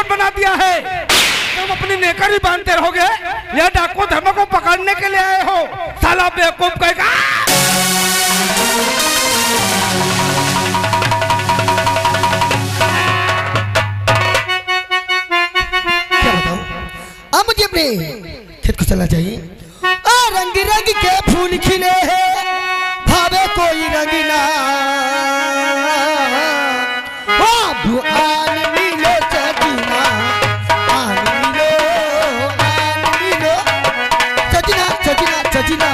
कौन बना दिया है? तुम अपनी नेकर ही बांधते रहोगे या डाकू धर्म को पकड़ने के लिए आए हो? साला बेवकूफ कहेगा। क्या बताऊं? अब मुझे अपने खेत को चलना चाहिए। रंग रंग के फूल खिले हैं, भावे कोई रंग ना। आन मिलो सजना, आन मिलो सजना, सजना सजना।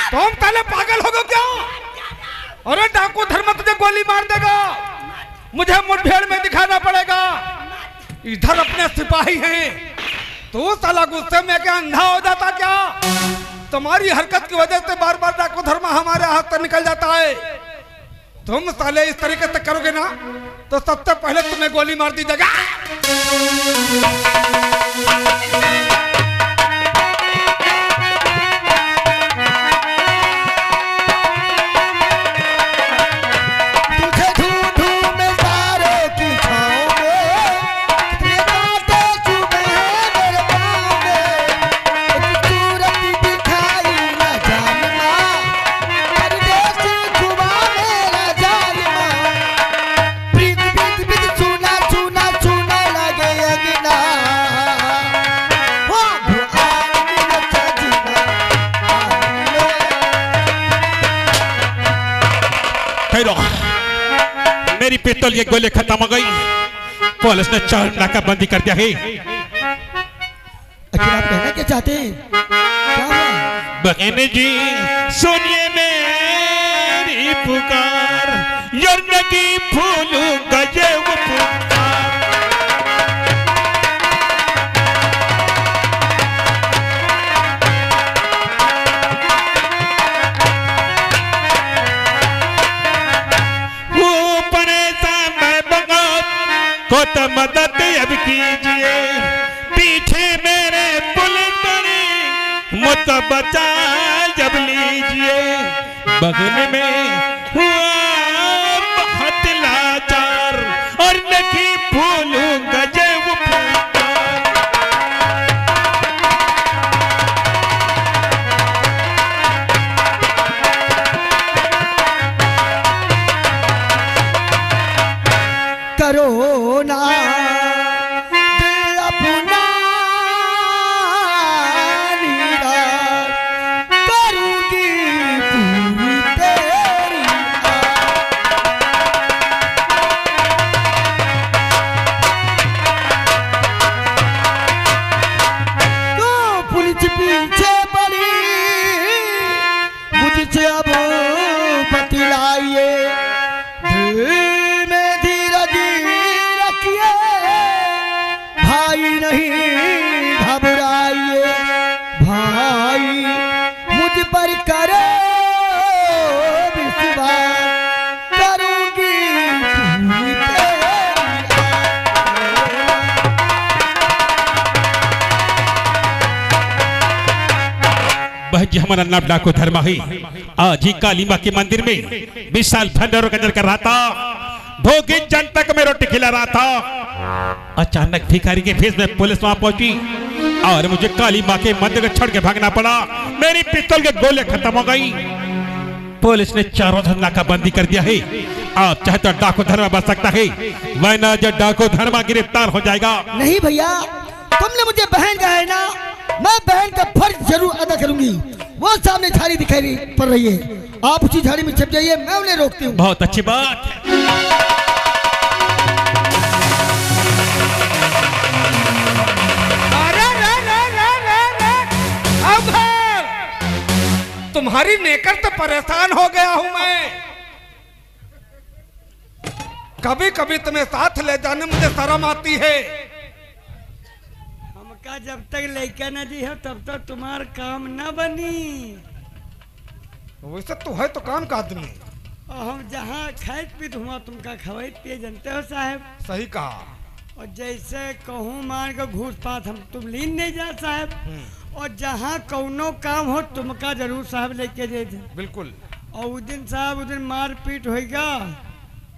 तुम पहले पागल हो गए क्या? अरे डाकू धर्म तुझे गोली मार देगा, मुझे मुठभेड़ में दिखाना पड़ेगा। इधर अपने सिपाही हैं, तू साला गुस्से में क्या अंधा हो जाता क्या? तुम्हारी हरकत की वजह से बार बार डाकू धर्म हमारे हाथ से निकल जाता है। तुम साले इस तरीके से करोगे ना तो सबसे पहले तुम्हें गोली मार दी जाएगा। मेरी पिस्तौल की गोली खत्म हो गई। पुलिस ने 4 नाकाबंदी कर दिया है। आखिर आप कहना क्या चाहते हैं? बहन जी सुनिए मेरी पुकार, यर्न की भूलूंगा ये वो पुकार। तो मदद अब कीजिए, पीछे मेरे पुलिस बड़ी मुझ बचा जब लीजिए। बगल में हुआ बहुत लाचार और नहीं भूलूंगा ये वो पुकार। करो ना दिल अपना निराश, करूंगी पूरी तेरी तो पुलिस पीछे पड़ी, मुझसे अब बतलाइए। नहीं घबराइए भाई, मुझ पर करो विश्वास, करूंगी जी हमारा नाम डाकू धर्मा है। आज ही काली माँ के मंदिर में विशाल भंडारों का कर रहा था, भोगी जनता को मैं रोटी खिला रहा था। अचानक भिखारी के भेष में पुलिस वहां पहुंची और मुझे काली माँ के मंदिर को छोड़ के भागना पड़ा। मेरी पिस्तौल के गोले खत्म हो गई। पुलिस ने चारों तरफ नाकाबंदी कर दिया है। आप चाहे तो डाकू धर्मा बच सकता है, वरना जो डाकू धर्मा गिरफ्तार हो जाएगा। नहीं भैया, तुमने मुझे बहन कहा है ना, मैं बहन का फर्ज जरूर अदा करूंगी। वो सामने झाड़ी दिखाई पड़ रही है, आप उसी झाड़ी में छिप जाइए, मैं उन्हें रोकती हूँ। बहुत अच्छी बात। तुम्हारी नेकर तो परेशान हो गया हूं मैं। कभी कभी तुम्हें साथ ले जाने मुझे शर्म आती है। हमका का जब तक लड़का न दी हो तब तक तुम्हार काम न बनी। वैसे तो है तो काम का आदमी। और हम जहाँ खाए पीत हुआ तुमका खवाई पिए जानते हो साहब। सही कहा। और जैसे कहूँ मान को घूस पात हम तुम लीन नहीं जा साहब। और जहाँ कौनो काम हो तुमका जरूर साहब लेके दे दे। बिल्कुल। और उस दिन साहब उस दिन मार पीट होगा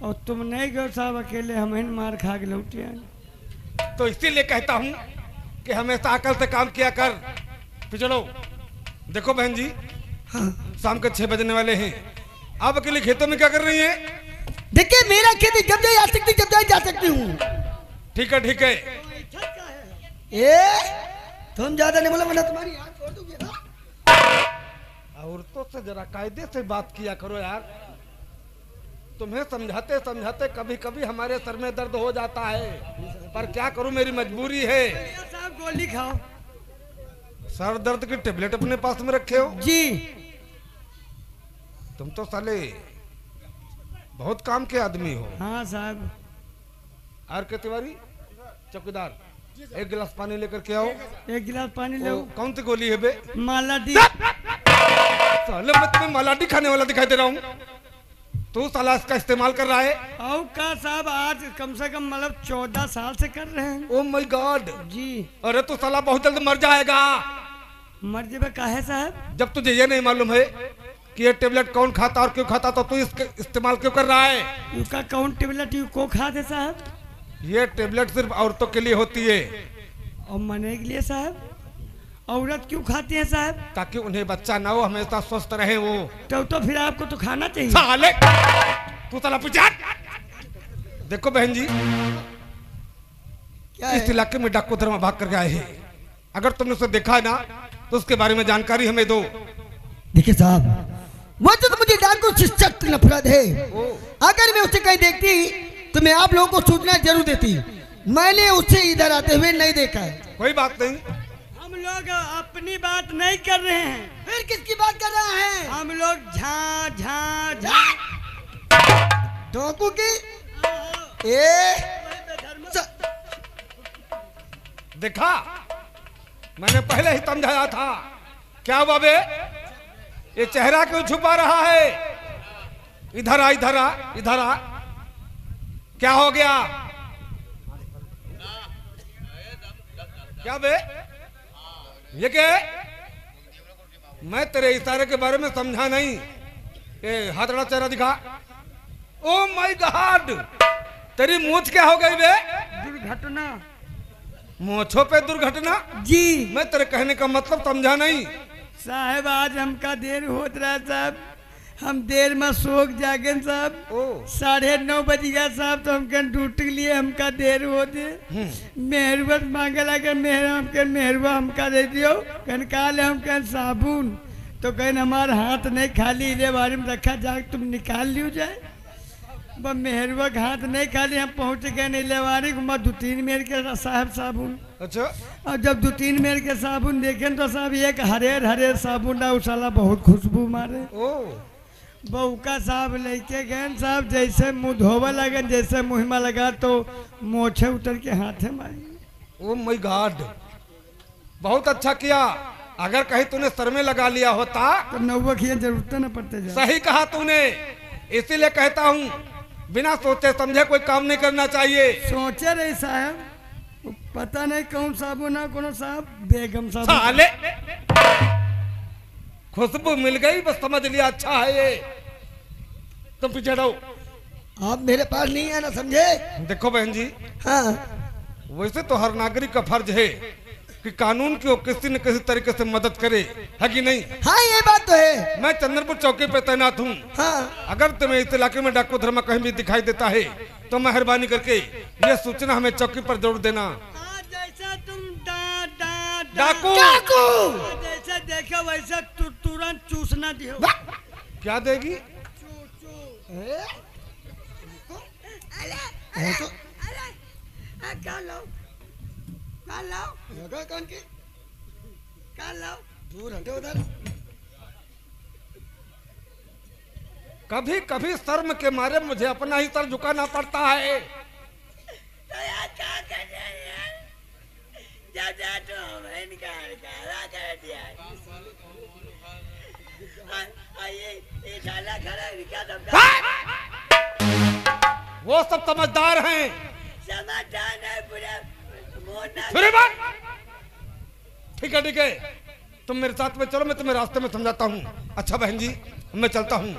और तुम नहीं गए साहब अकेले हम ही मार खा के लौटे आए। तो इसीलिए कहता हूँ कि हमेशा अकल से काम किया कर। पिछड़ो देखो बहन जी, शाम के 6 बजने वाले हैं। आप अकेले खेतों में क्या कर रही हैं? देखिए मेरा खेती जब जाए आ सकती जब जाए जा सकती हूँ। ठीक है ठीक है। तुम ज्यादा नहीं बोला वरना तुम्हारी आँख फोड़ दूंगी ना। औरतों से जरा कायदे से बात किया करो यार। तुम्हें समझाते समझाते कभी कभी हमारे सर में दर्द हो जाता है, पर क्या करूं मेरी मजबूरी है। साहब गोली खाओ। सर दर्द की टेबलेट अपने पास में रखे हो जी। तुम तो साले बहुत काम के आदमी हो। हाँ साहब। आर के तिवारी चौकीदार, 1 गिलास पानी लेकर के आओ। 1 गिलास पानी लो। कौन सी गोली है बे? मालाडी। साले मैं तुम्हें मालाडी खाने वाला दिखाई दे रहा हूँ, तू साला इसका इस्तेमाल कर रहा है। और का साहब आज कम से कम मतलब 14 साल से कर रहे हैं। Oh my god. जी। अरे तू साला बहुत जल्द मर जाएगा। मर जेबे काहे साहब? जब तुझे ये नहीं मालूम है कि ये टेबलेट कौन खाता और क्यों खाता तो तू इसके इस्तेमाल क्यों कर रहा है? यू का कौन टेबलेट यू को खाते साहब? ये टेबलेट सिर्फ औरतों के लिए होती है। और मने के लिए साहब? औरत क्यों खाती है साहब? ताकि उन्हें बच्चा ना हो, हमेशा स्वस्थ रहे वो। तो फिर आपको तो खाना चाहिए। साले तू साला पीछे। देखो बहन जी, क्या इस इलाके में डाकू धर्मा भाग करके आए हैं। अगर तुमने उसे देखा है ना तो उसके बारे में जानकारी हमें दो। देखिए साहब, वो तो मुझे डाकू से सख्त नफरत है। अगर मैं उसे कहीं देखती तो मैं आप लोगों को सूचना जरूर देती। मैंने उसे इधर आते हुए नहीं देखा है। कोई बात नहीं, हम लोग अपनी बात नहीं कर रहे हैं। फिर किसकी बात कर रहा है? हम लोग झा झा झा डाकू की। देखा मैंने पहले ही समझाया था। क्या हुआ बे? ये चेहरा क्यों छुपा रहा है? इधर आ इधर आ इधर आ। क्या हो गया? क्या बे? ये क्या? मैं तेरे इशारे के बारे में समझा नहीं। ये हाथड़ा चेहरा दिखा। ओ माय गॉड, तेरी मूंछ क्या हो गई बे? दुर्घटना। मूंछों पे दुर्घटना? जी मैं तेरे कहने का मतलब समझा नहीं। साहब आज हमका देर होत रहा साहब। हम देर में सोख जागे साहब। 9:30 बज गया साहब। तो हमके ड्यूटी के लिए हमका देर होते। मेहरुआ मांगे लगे मेहरुआ हमका दे दियो। कहन काले हम कहन साबुन तो कहन हमारा हाथ नहीं खाली इले बारे में रखा जाके तुम निकाल लियो जाए। बस मेहरुआ का हाथ नहीं खाली हम पहुँच गए इलेवारी को 2-3 मेर के साहब साबुन। अच्छा। और जब 2-3 मेर के साबुन देखें तो साहब एक हरेर साबुन ना उसाला बहुत खुशबू मारे। बउका साहब लेके गए साहब। जैसे मुँह धोवा लगे जैसे मुँह में लगा तो मोछे उतर के हाथे मारी। ओ माय गॉड, बहुत अच्छा किया। अगर कहीं तूने सर में लगा लिया होता तो नौवा खिया जरूरत न पड़ते जाए। सही कहा तूने। इसीलिए कहता हूँ बिना सोचे समझे कोई काम नहीं करना चाहिए। सोचे रहे साहब, पता नहीं कौन साबुन है कौन साहब बेगम साहब। साले खुशबू मिल गई बस समझ लिया अच्छा है ये। तुम पीछे रहो। आप मेरे पास नहीं है ना, समझे? देखो बहन जी, हाँ वैसे तो हर नागरिक का फर्ज है कि कानून की किसी न किसी तरीके से मदद करे, है कि नहीं? हाँ ये बात तो है। मैं चंद्रपुर चौकी पे तैनात हूँ। हाँ अगर तुम्हें इस इलाके में डाकू धर्मा कहीं भी दिखाई देता है तो मेहरबानी करके ये सूचना हमें चौकी पर जरूर देना। जैसा तुम डाकू जैसे देखो वैसे तुरंत चूसना दियो। क्या देगी? दूर हटो उधर। कभी कभी शर्म के मारे मुझे अपना ही सर झुकाना पड़ता है। तो यार क्या कर रहे हैं? जब तो वो सब समझदार हैं। समझदार नहीं पूरे फिर बात ठीक है, तुम मेरे साथ में चलो, मैं तुम्हें रास्ते में समझाता हूँ। अच्छा बहन जी, मैं चलता हूँ,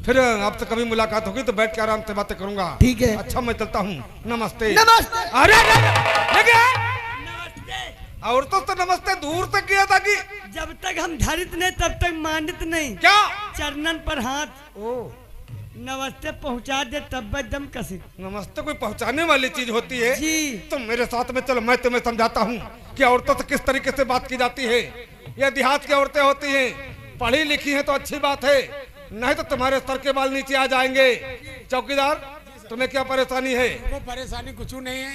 फिर आपसे कभी मुलाकात होगी तो बैठ के आराम से बातें करूंगा। ठीक है। अच्छा मैं चलता हूँ, नमस्ते। नमस्ते। अरे नमस्ते। औरतों से नमस्ते दूर से किया था कि जब तक हम धरित नहीं तब तक मानित नहीं। क्या? चरणन पर हाथ। ओ नमस्ते पहुंचा दे तब दम कसी। नमस्ते कोई पहुंचाने वाली चीज होती है जी। तुम मेरे साथ में चलो, मैं तुम्हें समझाता हूँ कि औरतों से किस तरीके से बात की जाती है। ये देहात की औरतें होती हैं, पढ़ी लिखी हैं तो अच्छी बात है, नहीं तो तुम्हारे सर के बाल नीचे आ जाएंगे। चौकीदार तुम्हें क्या परेशानी है? को परेशानी कुछ नहीं है,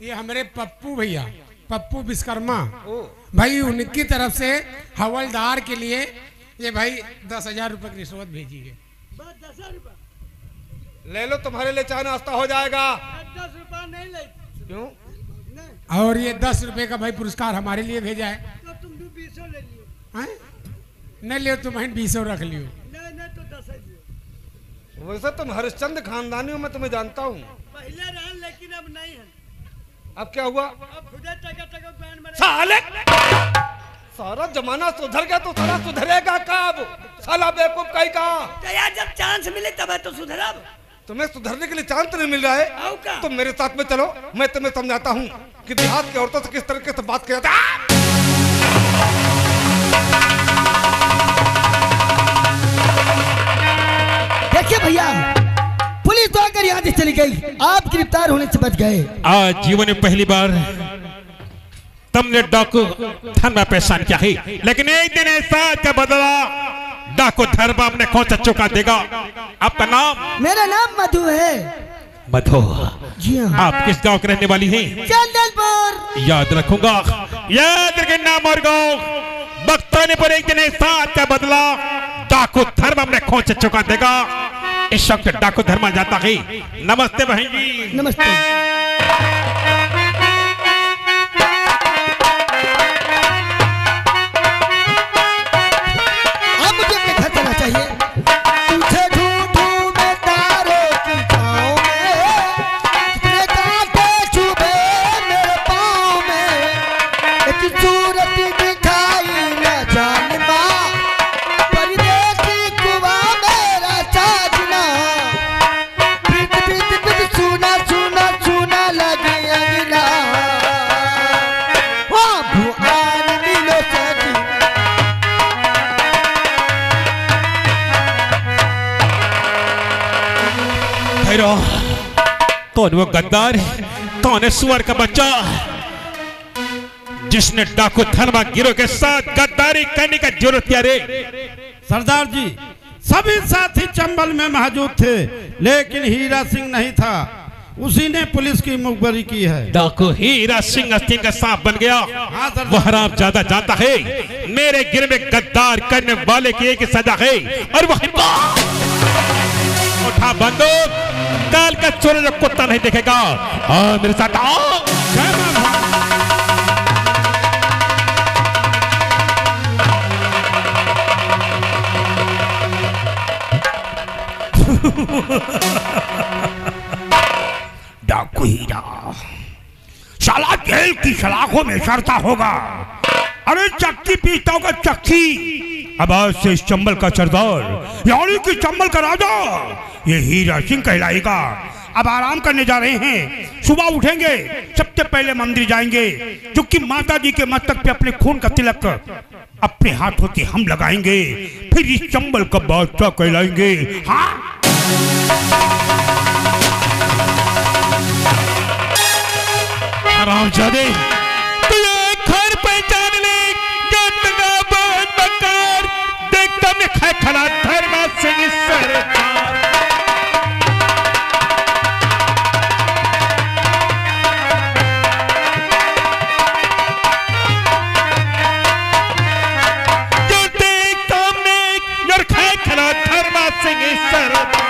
ये हमारे पप्पू भैया, पप्पू विश्वकर्मा भाई, उनकी तरफ से हवलदार के लिए ये भाई 10,000 रुपए की रिश्वत भेजी है। 10 रुपया ले लो, तुम्हारे लिए चाय नाश्ता हो जाएगा। 10 रुपया नहीं ले। क्यों? नहीं। और ये 10 रुपए का भाई पुरस्कार हमारे लिए भेजा है। तो तुम भी 20 ले लियो। हैं? नहीं लियो तुम 20 रख लियो। नहीं तो 10 लियो। वैसे तुम हरिश्चंद्र खानदानियों में तुम्हें जानता हूँ। पहले रहा लेकिन अब नहीं है। अब क्या हुआ? अब खुदे टका बैंड में साले सारा जमाना सुधर गया तो सारा सुधरेगा कब? साला बेवकूफ कहीं का। तो यार जब चांस मिले तब है तो सुधरब। तुम्हें सुधरने के लिए चांस नहीं मिल रहा है। आओ का? तुम मेरे साथ में चलो, मैं तुम्हें समझाता हूँ कि देहात की औरतों से किस तरीके से बात किया जाता है। देखिए भैया, पुलिस तो आकर यहाँ से चली गई, आप गिरफ्तार होने से बच गए। आज जीवन में पहली बार तुमने डाकू धर्मा पहचान किया है, लेकिन एक दिन ऐसा का बदला डाकू धर्मा अपने खोच चुका देगा। आपका नाम? मेरा नाम मधु है। मधु? जी हाँ। आप किस गांव के रहने वाली हैं? चंदनपुर। याद रखूंगा, याद रखे नाम और गांव। वक्त आने पर एक दिन ऐसा का बदला डाकू धर्म अपने खोच चुका देगा। इस वक्त डाकू धर्मा जाता है। नमस्ते बहन जी। नमस्ते। कौन वो गद्दार, कौन है सुअर का बच्चा जिसने डाकू धर्मा गिरोह के साथ गद्दारी करने का जरूरत किया रे? सरदार जी, सभी साथी चंबल में मौजूद थे, लेकिन हीरा सिंह नहीं था। उसी ने पुलिस की मुखबरी की है। डाकू हीरा सिंह अस्तीन का सांप बन गया। हाँ सरदार। वो हराम ज्यादा जानता है मेरे गिर में गद्दार करने वाले की एक सजा है, और वो उठा बंदूक। काल का चोर जो कुत्ता नहीं देखेगा। हाँ मेरे साथ आओ। डाकू हीरा साला जेल की सलाखों में सड़ता होगा। अरे चक्की पीसता होगा चक्की। अब आज से इस चंबल का सरदार यानी कि चंबल का राजा ये हीरा सिंह कहलाएगा। अब आराम करने जा रहे हैं, सुबह उठेंगे, सबसे पहले मंदिर जाएंगे, क्योंकि माता जी के मस्तक पे अपने खून का तिलक अपने हाथों से हम लगाएंगे, फिर इस चंबल का बादशाह कहलाएंगे। हाँ हरामजादे, तू ये घर पहचान ले। गंदगा बहुत बकार देखता मैं खड़ा धर्मा सिंह सरकार। जो देख सामने यार खड़ा धर्मा सिंह सरकार।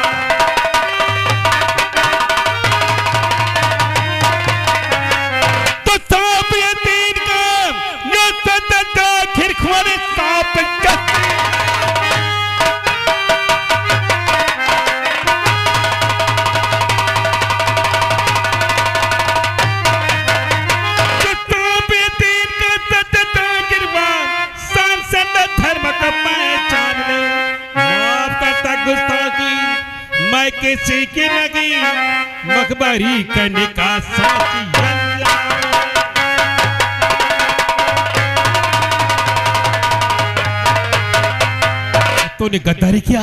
मखबारी करने का सोच तूने गद्दारी किया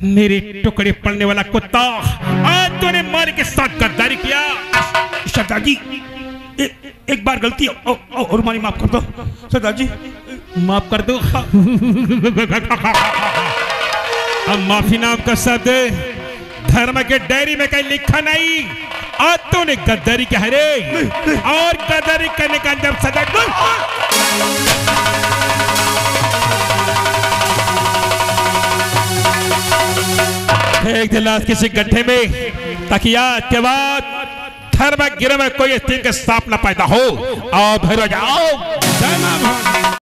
मेरे टुकड़े पड़ने वाला कुत्ता। आज तूने मार के साथ गद्दारी किया। सरदार जी एक बार गलती और हमारी माफ कर दो सरदार जी, माफ कर दो। अब माफी नाम का शब्द धर्म के डायरी में कहीं लिखा नहीं। आज तूने गद्दारी किया है रे, और गद्दारी करने का अंजाम सजा। फेंक दे लाश किसी गड्ढे में ताकि आज के बाद धर्म गिर में कोई स्त्री के सांप न पैदा हो। और भैरव जाओ।